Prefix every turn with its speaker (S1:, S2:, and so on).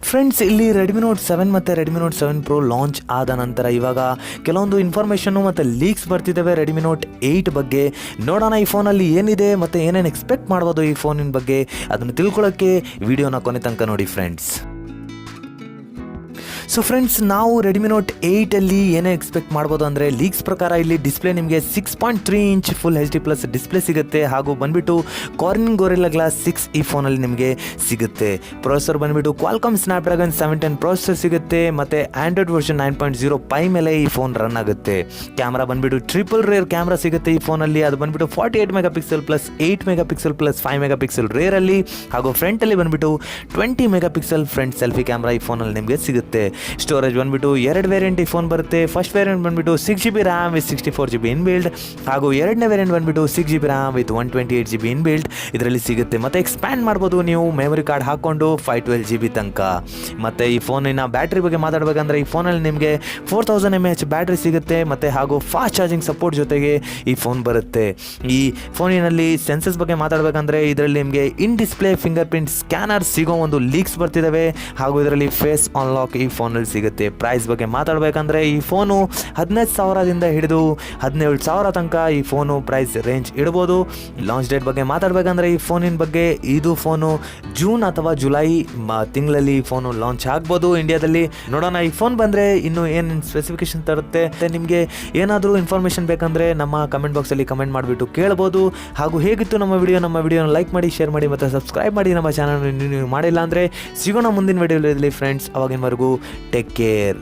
S1: Friends, ಇಲ್ಲಿ Redmi note 7 ಮತ್ತು Redmi note 7 pro launch ಆದ ನಂತರ ಇವಾಗ ಕೆಲವೊಂದು ಇನ್ಫಾರ್ಮೇಷನ್ನು ಮತ್ತು ಲೀಕ್ಸ್ ಬರ್ತಿದ್ದಾವೆ ರೆಡ್ಮಿ ನೋಟ್ 8 ಬಗ್ಗೆ. ನೋಡೋಣ ಈ ಫೋನಲ್ಲಿ ಏನಿದೆ ಮತ್ತು ಏನೇನು ಎಕ್ಸ್ಪೆಕ್ಟ್ ಮಾಡ್ಬೋದು ಈ ಫೋನಿನ ಬಗ್ಗೆ, ಅದನ್ನು ತಿಳ್ಕೊಳ್ಳೋಕ್ಕೆ ವಿಡಿಯೋನ ಕೊನೆ ತನಕ ನೋಡಿ ಫ್ರೆಂಡ್ಸ್. ಸೊ ಫ್ರೆಂಡ್ಸ್, ನಾವು ರೆಡ್ಮಿ ನೋಟ್ 8ಅಲ್ಲಿ ಏನೇ ಎಕ್ಸ್ಪೆಕ್ಟ್ ಮಾಡ್ಬೋದು ಅಂದರೆ ಲೀಕ್ಸ್ ಪ್ರಕಾರ ಇಲ್ಲಿ ಡಿಸ್ಪ್ಲೇ ನಿಮಗೆ 6.3 ಇಂಚ್ ಫುಲ್ HD+ ಡಿಸ್ಪ್ಲೇ ಸಿಗುತ್ತೆ. ಹಾಗೂ ಬಂದುಬಿಟ್ಟು ಕಾರ್ನಿಂಗ್ ಗೊರಿಲ್ಲಾ ಗ್ಲಾಸ್ 6 ಈ ಫೋನಲ್ಲಿ ನಿಮಗೆ ಸಿಗುತ್ತೆ. ಪ್ರೊಸೆಸರ್ ಬಂದುಬಿಟ್ಟು ಕ್ವಾಲ್ಕಾಮ್ ಸ್ನ್ಯಾಪ್ಡ್ರ್ಯಾಗನ್ 710 ಪ್ರೊಸೆಸರ್ ಸಿಗುತ್ತೆ ಮತ್ತು ಆಂಡ್ರಾಯ್ಡ್ ವರ್ಷನ್ 9.0 ಪೈ ಮೇಲೆ ಈ ಫೋನ್ ರನ್ ಆಗುತ್ತೆ. ಕ್ಯಾಮ್ರಾ ಬಂದುಬಿಟ್ಟು ಟ್ರಿಪಲ್ ರೇರ್ ಕ್ಯಾಮ್ರಾ ಸಿಗುತ್ತೆ ಈ ಫೋನಲ್ಲಿ. ಅದು ಬಂದುಬಿಟ್ಟು 48 megapixel plus 8 megapixel plus 5 megapixel ರೇರಲ್ಲಿ. ಹಾಗೂ ಫ್ರಂಟಲ್ಲಿ ಬಂದುಬಿಟ್ಟು 20 megapixel front selfie camera ಈ ಫೋನಲ್ಲಿ ನಿಮಗೆ ಸಿಗುತ್ತೆ. ಸ್ಟೋರೇಜ್ ಬಂದುಬಿಟ್ಟು 2 ವೇರಿಯಂಟ್ ಈ ಫೋನ್ ಬರುತ್ತೆ. ಫಸ್ಟ್ ವೇರಿಯಂಟ್ ಬಂದುಬಿಟ್ಟು 6GB RAM with 64GB inbuilt. ಹಾಗೂ ಎರಡನೇ ವೇರಿಯಂಟ್ ಬಂದುಬಿಟ್ಟು 6GB RAM with 128GB inbuilt ಇದರಲ್ಲಿ ಸಿಗುತ್ತೆ. ಮತ್ತು ಎಕ್ಸ್ಪ್ಯಾಂಡ್ ಮಾಡ್ಬೋದು ನೀವು ಮೆಮೊರಿ ಕಾರ್ಡ್ ಹಾಕ್ಕೊಂಡು 512GB ತನಕ. ಮತ್ತು ಈ ಫೋನಿನ ಬ್ಯಾಟ್ರಿ ಬಗ್ಗೆ ಮಾತಾಡಬೇಕಂದ್ರೆ ಈ ಫೋನಲ್ಲಿ ನಿಮಗೆ 4000 mAh ಬ್ಯಾಟ್ರಿ ಸಿಗುತ್ತೆ. ಮತ್ತು ಹಾಗೂ ಫಾಸ್ಟ್ ಚಾರ್ಜಿಂಗ್ ಸಪೋರ್ಟ್ ಜೊತೆಗೆ ಈ ಫೋನ್ ಬರುತ್ತೆ. ಈ ಫೋನಿನಲ್ಲಿ ಸೆನ್ಸಸ್ ಬಗ್ಗೆ ಮಾತಾಡಬೇಕಂದ್ರೆ ಇದರಲ್ಲಿ ನಿಮಗೆ ಇನ್ ಡಿಸ್ಪ್ಲೇ ಫಿಂಗರ್ ಪ್ರಿಂಟ್ ಸ್ಕ್ಯಾನರ್ ಸಿಗೋ ಒಂದು ಲೀಕ್ಸ್ ಬರ್ತಿದ್ದಾವೆ. ಹಾಗೂ ಇದರಲ್ಲಿ ಫೇಸ್ ಅನ್ಲಾಕ್ ಈ ಫೋನಲ್ಲಿ ಸಿಗುತ್ತೆ. ಪ್ರೈಸ್ ಬಗ್ಗೆ ಮಾತಾಡಬೇಕಂದ್ರೆ ಈ ಫೋನು 15,000ದಿಂದ ಹಿಡಿದು 17,000 ತನಕ ಈ ಫೋನು ಪ್ರೈಸ್ ರೇಂಜ್ ಇಡ್ಬೋದು. ಲಾಂಚ್ ಡೇಟ್ ಬಗ್ಗೆ ಮಾತಾಡಬೇಕಂದ್ರೆ ಈ ಫೋನಿನ ಬಗ್ಗೆ ಇದು ಫೋನು ಜೂನ್ ಅಥವಾ ಜುಲೈ ತಿಂಗಳಲ್ಲಿ ಈ ಫೋನು ಲಾಂಚ್ ಆಗ್ಬೋದು ಇಂಡಿಯಾದಲ್ಲಿ. ನೋಡೋಣ ಈ ಫೋನ್ ಬಂದರೆ ಇನ್ನು ಏನು ಸ್ಪೆಸಿಫಿಕೇಶನ್ ತರುತ್ತೆ. ಏನಾದರೂ ಇನ್ಫಾರ್ಮೇಷನ್ ಬೇಕಂದರೆ ನಮ್ಮ ಕಮೆಂಟ್ ಬಾಕ್ಸಲ್ಲಿ ಕಮೆಂಟ್ ಮಾಡಿಬಿಟ್ಟು ಕೇಳ್ಬೋದು. ಹಾಗೂ ಹೇಗಿತ್ತು ನಮ್ಮ ವಿಡಿಯೋನ ಲೈಕ್ ಮಾಡಿ, ಶೇರ್ ಮಾಡಿ ಮತ್ತು ಸಬ್ಸ್ಕ್ರೈಬ್ ಮಾಡಿ ನಮ್ಮ ಚಾನಲ್ ನೀವು ಮಾಡಿಲ್ಲ ಅಂದರೆ. ಸಿಗೋಣ ಮುಂದಿನ ವಿಡಿಯೋದಲ್ಲಿ ಫ್ರೆಂಡ್ಸ್. ಅವಾಗಿನವರೆಗೂ take care.